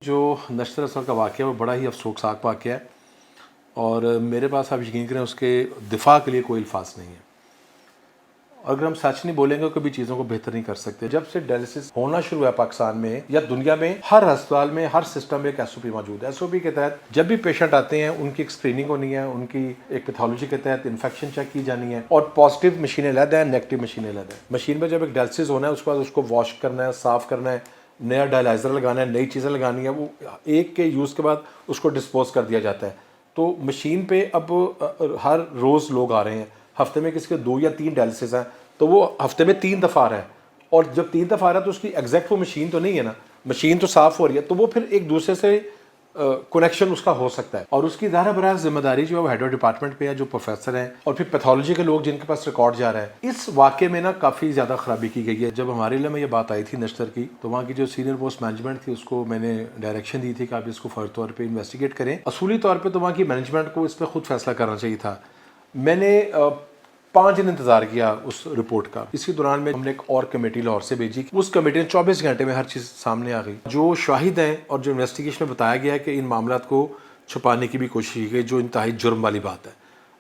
جو نشتر اثر کا واقعہ ہے وہ بڑا ہی افسوسناک واقعہ ہے اور میرے پاس آپ یقین کریں اس کے دفاع کے لیے کوئی الفاظ نہیں ہے. اگر ہم سچ نہیں بولیں گے کبھی چیزوں کو بہتر نہیں کر سکتے. جب سے ڈائلسس ہونا شروع ہوا پاکستان میں یا دنیا میں، ہر ہسپتال میں ہر سسٹم میں ایک ایس او پی موجود ہے. ایس او پی کے تحت جب بھی پیشنٹ آتے ہیں ان کی ایک اسکریننگ ہونی ہے، ان کی ایک پیتھولوجی کے تحت انفیکشن چیک کی جانی ہے اور پازیٹیو مشینیں علیحدہ ہیں، نیگیٹو مشینیں علیحدہ ہیں. مشین پہ جب ایک ڈائلسس ہونا ہے اس کے بعد اس کو واش کرنا ہے، صاف کرنا ہے، نیا ڈائلائزر لگانا ہے، نئی چیزیں لگانی ہے. وہ ایک کے یوز کے بعد اس کو ڈسپوز کر دیا جاتا ہے. تو مشین پہ اب ہر روز لوگ آ رہے ہیں. ہفتے میں کسی کے 2 یا 3 ڈائلسس ہیں تو وہ ہفتے میں 3 دفعہ آ رہا ہے. اور جب 3 دفعہ آ رہا ہے تو اس کی ایگزیکٹ وہ مشین تو نہیں ہے نا، مشین تو صاف ہو رہی ہے، تو وہ پھر ایک دوسرے سے کنیکشن اس کا ہو سکتا ہے. اور اس کی ظاہر براہ ذمہ داری جو ہے وہ ہیڈ آف ڈپارٹمنٹ پہ ہے، جو پروفیسر ہیں اور پھر پیتھولوجی کے لوگ جن کے پاس ریکارڈ جا رہا ہے. اس واقعے میں نا کافی زیادہ خرابی کی گئی ہے. جب ہمارے علم میں یہ بات آئی تھی نشتر کی، تو وہاں کی جو سینئر پوسٹ مینجمنٹ تھی اس کو میں نے ڈائریکشن دی تھی کہ آپ اس کو فوری طور پہ انویسٹیگیٹ کریں. اصولی طور پہ تو وہاں کی مینجمنٹ کو اس پہ خود فیصلہ کرنا چاہیے تھا. میں نے 5 دن انتظار کیا اس رپورٹ کا. اسی دوران میں ہم نے ایک اور کمیٹی لاہور سے بھیجی. اس کمیٹی نے 24 گھنٹے میں ہر چیز سامنے آ گئی. جو شاہد ہیں اور جو انویسٹیگیشن میں بتایا گیا ہے کہ ان معاملات کو چھپانے کی بھی کوشش کی گئی، جو انتہائی جرم والی بات ہے.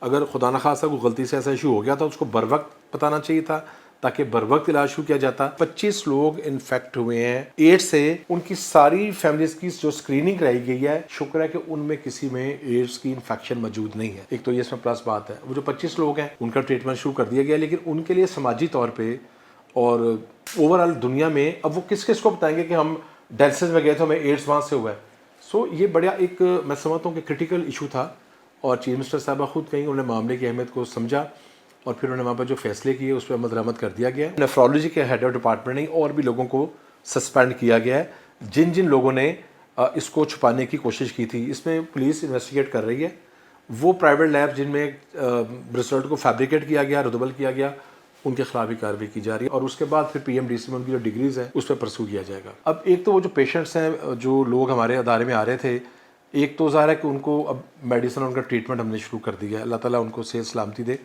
اگر خدا نخواستہ کوئی غلطی سے ایسا ایشو ہو گیا تھا اس کو بر وقت بتانا چاہیے تھا تاکہ بر وقت علاج شروع کیا جاتا. 25 لوگ انفیکٹ ہوئے ہیں ایڈز سے. ان کی ساری فیملیز کی جو اسکریننگ کرائی گئی ہے، شکر ہے کہ ان میں کسی میں ایڈز کی انفیکشن موجود نہیں ہے. ایک تو یہ اس میں پلس بات ہے. وہ جو 25 لوگ ہیں ان کا ٹریٹمنٹ شروع کر دیا گیا، لیکن ان کے لیے سماجی طور پہ اور اوور آل دنیا میں اب وہ کس کس کو بتائیں گے کہ ہم ڈائلسس میں گئے تو ہمیں ایڈز وہاں سے ہوا ہے. یہ بڑا ایک میں سمجھتا ہوں کہ کرٹیکل ایشو تھا اور چیف منسٹر صاحبہ خود کہیں انہوں نے معاملے کی اہمیت کو سمجھا اور پھر انہوں نے وہاں پر جو فیصلے کیے اس پہ عمل درآمد کر دیا گیا. نیفرولوجی کے ہیڈ آف ڈپارٹمنٹ نے اور بھی لوگوں کو سسپینڈ کیا گیا ہے جن جن لوگوں نے اس کو چھپانے کی کوشش کی تھی. اس میں پولیس انویسٹیگیٹ کر رہی ہے. وہ پرائیویٹ لیب جن میں رزلٹ کو فیبریکیٹ کیا گیا، ردبل کیا گیا، ان کے خلاف بھی کارروائی کی جا رہی ہے. اور اس کے بعد پھر پی ایم ڈی سی میں ان کی جو ڈگریز ہیں اس پہ پرسو کیا جائے گا. اب ایک تو وہ جو پیشنٹس ہیں جو لوگ ہمارے ادارے میں آ رہے تھے، ایک تو ظاہر ہے کہ ان کو اب میڈیسن اور ان کا ٹریٹمنٹ ہم نے شروع کر دیا ہے. اللہ تعالیٰ ان کو صحت سلامتی دے.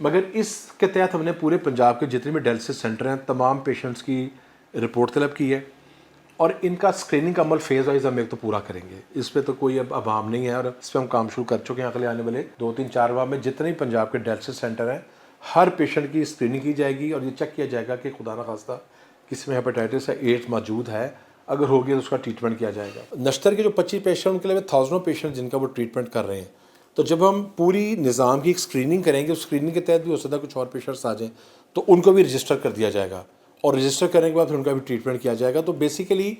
مگر اس کے تحت ہم نے پورے پنجاب کے جتنے بھی ڈائلسس سینٹر ہیں تمام پیشنٹس کی رپورٹ طلب کی ہے اور ان کا اسکریننگ کا عمل فیز وائز ہم ایک تو پورا کریں گے. اس پہ تو کوئی اب ابہام نہیں ہے اور اس پہ ہم کام شروع کر چکے ہیں. اگلے آنے والے 2-3-4 ماہ میں جتنے بھی پنجاب کے ڈائلسس سینٹر ہیں ہر پیشنٹ کی اسکریننگ کی جائے گی اور یہ چیک کیا جائے گا کہ خدا نخواستہ کسی میں ہیپاٹائٹس یا ایڈز موجود ہے. اگر ہو گیا تو اس کا ٹریٹمنٹ کیا جائے گا. نشتر کے جو 25 پیشنٹ ان کے لیے تھاؤزنوں پیشنٹ جن کا وہ ٹریٹمنٹ کر رہے ہیں. تو جب ہم پوری نظام کی ایک اسکریننگ کریں گے، اس اسکریننگ کے تحت بھی ہو سکتا ہے کچھ اور پیشنٹس آ جائیں تو ان کو بھی رجسٹر کر دیا جائے گا اور رجسٹر کرنے کے بعد پھر ان کا بھی ٹریٹمنٹ کیا جائے گا. تو بیسیکلی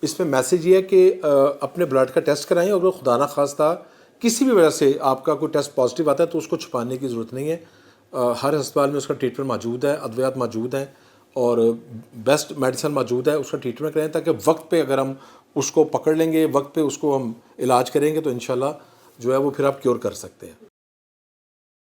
اس میں میسیج یہ ہے کہ اپنے بلڈ کا ٹیسٹ کرائیں اور خدا نخواستہ کسی بھی وجہ سے آپ کا کوئی ٹیسٹ پازیٹیو آتا ہے تو اس کو چھپانے کی ضرورت نہیں ہے. ہر ہسپتال میں اس کا ٹریٹمنٹ موجود ہے، ادویات موجود ہیں اور بیسٹ میڈیسن موجود ہے. اس کا ٹریٹمنٹ کریں تاکہ وقت پہ اگر ہم اس کو پکڑ لیں گے، وقت پہ اس کو ہم علاج کریں گے تو انشاءاللہ جو ہے وہ پھر آپ کیور کر سکتے ہیں.